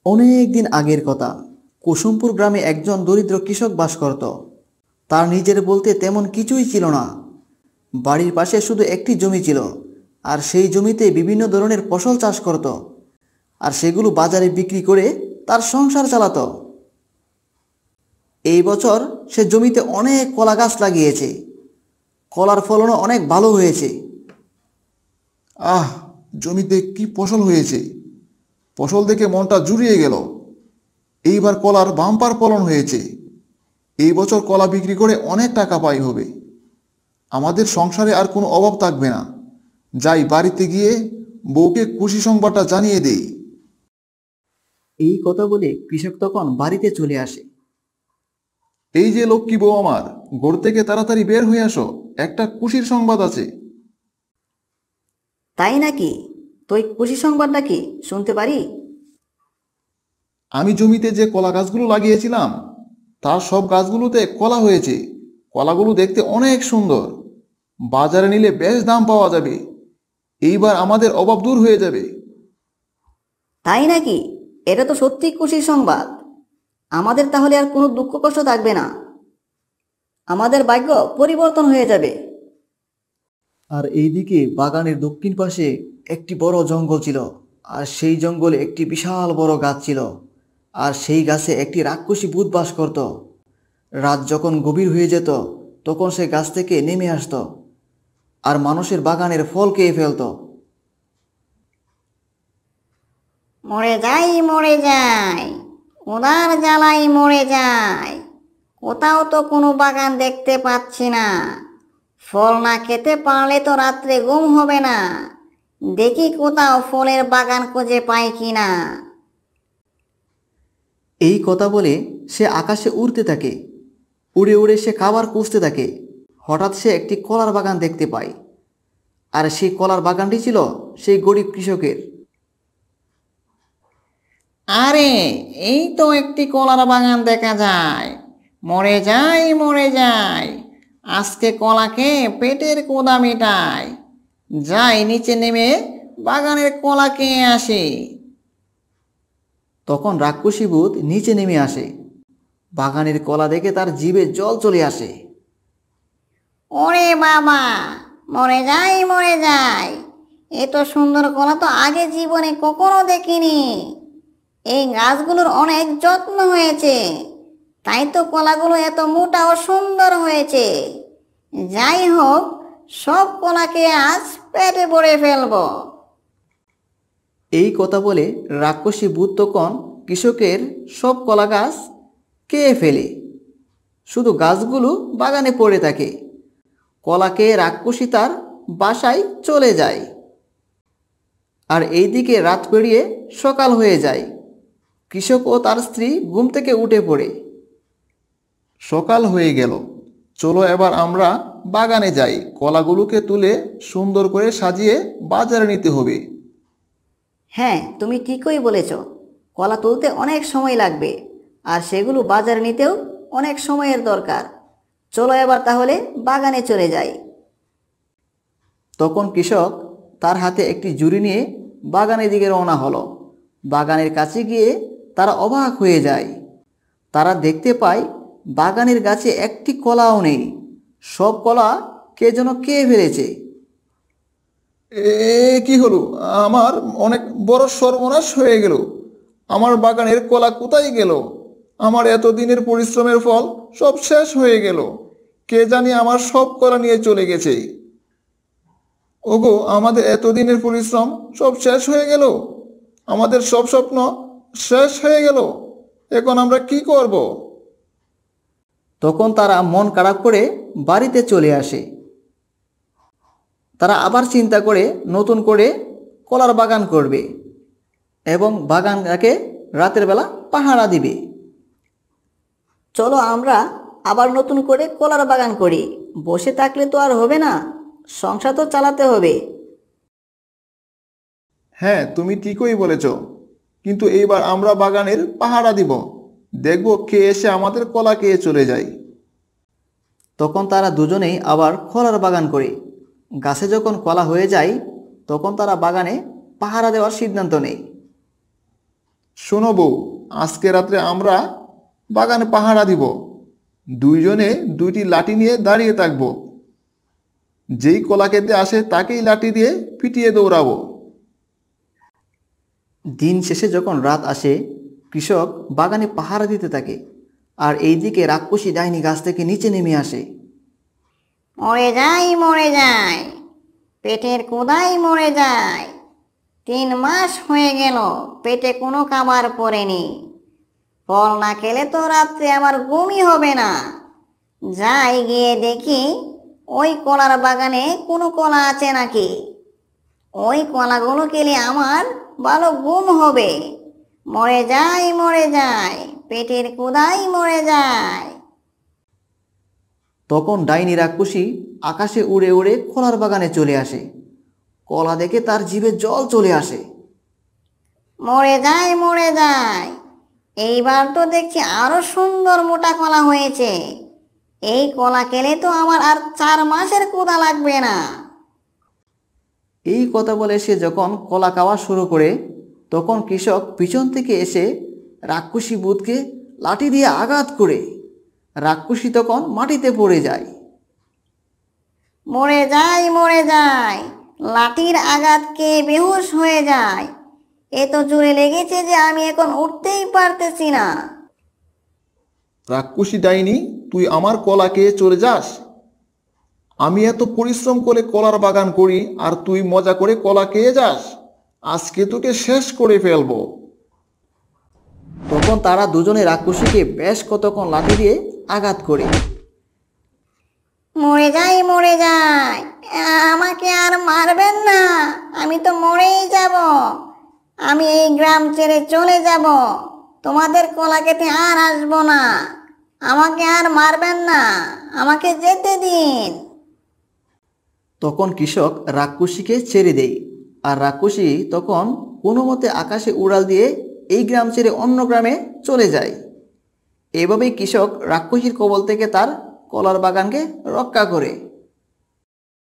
অনেক দিন আগের কথা। কুসুমপুর গ্রামে একজন দরিদ্র কৃষক বাস করত। তার নিজের বলতে তেমন কিছুই ছিল না। বাড়ির পাশে শুধু একটি জমি ছিল, আর সেই জমিতে বিভিন্ন ধরনের ফসল চাষ করত, আর সেগুলো বাজারে বিক্রি করে তার সংসার চালাতো। এই বছর সে জমিতে অনেক কলা গাছ লাগিয়েছে। কলার ফলনও অনেক ভালো হয়েছে। আহ, জমিতে কি ফসল হয়েছে! ফসল দেখে মনটা জুড়িয়ে গেল। এইবার কলার বাম্পার ফলন হয়েছে। এই বছর কলা বিক্রি করে অনেক টাকা পাই হবে। আমাদের সংসারে আর কোনো অভাব থাকবে না। যাই, বাড়িতে গিয়ে বউকে খুশি সংবাদটা জানিয়ে দেই। এই কথা বলে কৃষক তখন বাড়িতে চলে আসে। এই যে লক্ষ্মী বউ আমার, ঘর থেকে তাড়াতাড়ি বের হয়ে আসো, একটা খুশির সংবাদ আছে। তাই নাকি? তুই খুশি সংবাদটা কি শুনতে পারি? আমি জমিতে যে কলা গাছগুলো লাগিয়েছিলাম, তার সব গাছগুলোতে কলা হয়েছে। কলাগুলো দেখতে অনেক সুন্দর। বাজারে নিলে বেশ দাম পাওয়া যাবে। এইবার আমাদের অভাব দূর হয়ে যাবে। তাই নাকি? এটা তো সত্যি খুশির সংবাদ। আমাদের তাহলে আর কোনো দুঃখ কষ্ট থাকবে না। আমাদের ভাগ্য পরিবর্তন হয়ে যাবে। আর এইদিকে বাগানের দক্ষিণ পাশে একটি বড় জঙ্গল ছিল, আর সেই জঙ্গলে একটি বিশাল বড় গাছ ছিল, আর সেই গাছে একটি রাক্ষসী ভূত বাস করত। রাত যখন গভীর হয়ে যেত, তখন সে গাছ থেকে নেমে আসতো, আর মানুষের বাগানের ফল খেয়ে ফেলতো। মরে যাই মরে যাই, খোদার জ্বালাই মরে যাই। কোথাও তো কোনো বাগান দেখতে পাচ্ছি না। ফল না খেতে পারলে তো রাত্রে ঘুম হবে না। দেখি কোথাও ফলের বাগান খুঁজে পাই কিনা। এই কথা বলে সে আকাশে উড়তে থাকে। উড়ে উড়ে সে খাবার খুঁজতে থাকে। হঠাৎ সে একটি কলার বাগান দেখতে পায়, আর সেই কলার বাগানটি ছিল সেই গরিব কৃষকের। আরে, এই তো একটি কলার বাগান দেখা যায়। মরে যাই মরে যাই, আজকে কলা খেয়ে পেটের ক্ষুধা মেটাই। যাই, নিচে নেমে বাগানের কলা খেয়ে আসি। তখন রাক্ষসী ভূত নিচে নেমে আসে। বাগানের কলা দেখে তার জিভে জল চলে আসে। ওরে বাবা, মরে যাই মরে যাই। এত সুন্দর কলা তো আগে জীবনে কখনো দেখিনি। এই গাছগুলোর অনেক যত্ন হয়েছে, তাই তো কলাগুলো এত মোটা ও সুন্দর হয়েছে। যাই হোক, সব কলাকে আজ পেটে ভরে ফেলবো। এই কথা বলে রাক্ষসী ভূত তখন কৃষকের সব কলা গাছ খেয়ে ফেলে। শুধু গাছগুলো বাগানে পড়ে থাকে। কলা খেয়ে রাক্ষসী তার বাসায় চলে যায়। আর এইদিকে রাত পেরিয়ে সকাল হয়ে যায়। কৃষক ও তার স্ত্রী ঘুম থেকে উঠে পড়ে। সকাল হয়ে গেল, চলো এবার আমরা বাগানে যাই। কলাগুলোকে তুলে সুন্দর করে সাজিয়ে বাজারে নিতে হবে। হ্যাঁ, তুমি ঠিকই বলেছ। কলা তুলতে অনেক সময় লাগবে, আর সেগুলো বাজারে নিতেও অনেক সময়ের দরকার। চলো এবার তাহলে বাগানে চলে যাই। তখন কৃষক তার হাতে একটি ঝুড়ি নিয়ে বাগানের দিকে রওনা হলো। বাগানের কাছে গিয়ে তারা অবাক হয়ে যায়। তারা দেখতে পায় বাগানের গাছে একটি কলাও নেই। সব কলা কে যেন খেয়ে ফেলেছে। কি হলো! আমার অনেক বড় সর্বনাশ হয়ে গেল। আমার বাগানের কলা কোথায় গেল? আমার এতদিনের পরিশ্রমের ফল সব শেষ হয়ে গেল। কে জানি আমার সব কলা নিয়ে চলে গেছে। ওগো, আমাদের এতদিনের পরিশ্রম সব শেষ হয়ে গেল। আমাদের সব স্বপ্ন শেষ হয়ে গেল। এখন আমরা কি করব? তখন তারা মন খারাপ করে বাড়িতে চলে আসে। তারা আবার চিন্তা করে নতুন করে কলার বাগান করবে এবং বাগানটাকে রাতের বেলা পাহারা দিবে। চলো আমরা আবার নতুন করে কলার বাগান করি। বসে থাকলে তো আর হবে না, সংসার তো চালাতে হবে। হ্যাঁ, তুমি ঠিকই বলেছ। কিন্তু এইবার আমরা বাগানের পাহারা দিব। দেখব কে এসে আমাদের কলা খেয়ে চলে যায়। তখন তারা দুজনেই আবার কলার বাগান করে। গাছে যখন কলা হয়ে যায়, তখন তারা বাগানে পাহারা দেওয়ার সিদ্ধান্ত নেয়। শোনো বউ, আজকে রাত্রে আমরা বাগানে পাহারা দিব। দুইজনে দুইটি লাঠি নিয়ে দাঁড়িয়ে থাকব। যেই কলা খেতে আসে তাকেই লাঠি দিয়ে পিটিয়ে দৌড়াবো। দিন শেষে যখন রাত আসে, কৃষক বাগানে পাহারা দিতে থাকে, আর এইদিকে রাক্ষসী ডাইনি গাছ থেকে নিচে নেমে আসে। মরে যাই মরে যাই, পেটের কোদাই মরে যায়। 3 মাস হয়ে গেল, পেটে কোনো খাবার পড়েনি। ফল না খেলে তো রাত্রে আমার ঘুমই হবে না। যাই গিয়ে দেখি ওই কলার বাগানে কোনো কলা আছে নাকি। ওই কলাগুলো খেলে আমার ভালো ঘুম হবে। মরে যাই, পেটের কোদাই মরে যায়। তখন ডাইনি রাক্ষসী আকাশে উড়ে উড়ে কলার বাগানে চলে আসে। কলা দেখে তার জিভে জল চলে আসে। মরে যাই, এইবার তো দেখছি আরো সুন্দর মোটা কলা হয়েছে। এই কলা খেলে তো আমার আর 4 মাসের ক্ষুধা লাগবে না। এই কথা বলে সে যখন কলা খাওয়া শুরু করে, তখন কৃষক পিছন থেকে এসে রাক্ষসী ভূতকে লাঠি দিয়ে আঘাত করে রাক্ষসী তখন মাটিতে পড়ে যায়। মরে যাই, লাঠির আঘাত খেয়ে বেহুশ হয়ে যায়। এত জোরে লেগেছে যে আমি এখন উঠতেই পারতেছি না। রাক্ষসী ডাইনি, তুই আমার কলা খেয়ে চলে যাস? আমি এত পরিশ্রম করে কলার বাগান করি আর তুই মজা করে কলা খেয়ে যাস? আজকে তোকে শেষ করে ফেলবো। তখন তারা দুজনে রাক্ষসীকে বেশ কতক্ষণ লাঠি দিয়ে আঘাত করে। মরে যাই, আমাকে আর মারবেন না। আমি তো মরেই যাব। আমি এই গ্রাম ছেড়ে চলে যাব। তোমাদের কলা খেতে আর আসবো না। আমাকে আর মারবেন না, আমাকে যেতে দিন। তখন কৃষক রাক্ষসীকে ছেড়ে দেয়, আর রাক্ষসী তখন কোনো মতে আকাশে উড়াল দিয়ে এই গ্রাম ছেড়ে অন্য গ্রামে চলে যায়। এভাবেই কৃষক রাক্ষসীর কবল থেকে তার কলার বাগানকে রক্ষা করে।